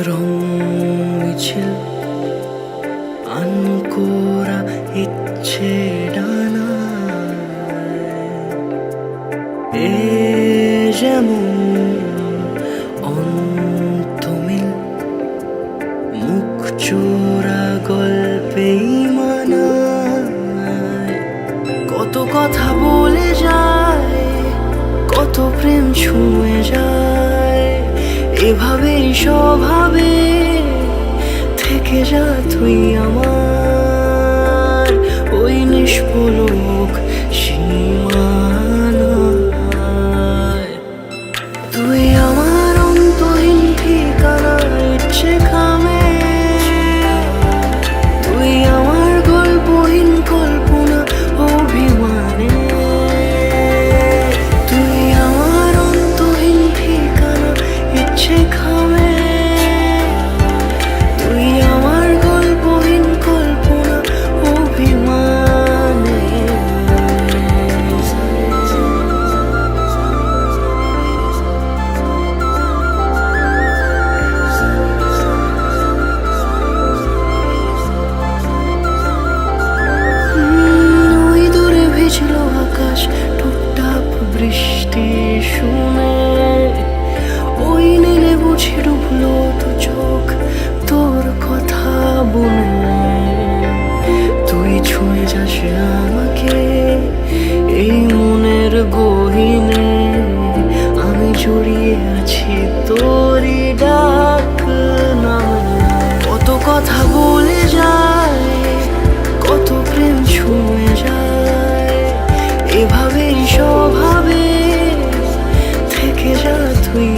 রং মিছিল আনকোরা ইচ্ছে ডানায়, এ যেমন অন্তমিল মুখ চোরা গল্পেই মানায়। কত কথা বলে যায়, কত প্রেম ছুঁয়ে যায়, এভাবেই স্বভাবে থেকে যা তুই আমার ওই নিষ্পলক সীমানায়। তুই আমার অন্তহীন ঠিকানা ইচ্ছে খামে, তুই আমার গল্পহীন কল্পনা অভিমানে। তুই আমার অন্তহীন ঠিকানা ইচ্ছে খামে, তুই আমার গল্পহীন কল্পনা অভিমানে। ওই দূরে ভিজল আকাশ টুপটাপ বৃষ্টি শুনে, ওই নীলে বুঝি ডুবলো তো চোখ তোর কথা বলে। তুই ছুঁয়ে যাস আমাকে এই মনের গহীনে, আমি জড়িয়ে আছি তোরই ডাক নামে। কত কথা বলে যায়, কত প্রেম ছুঁয়ে যায়, এভাবেই স্বভাবে থেকে যা তুই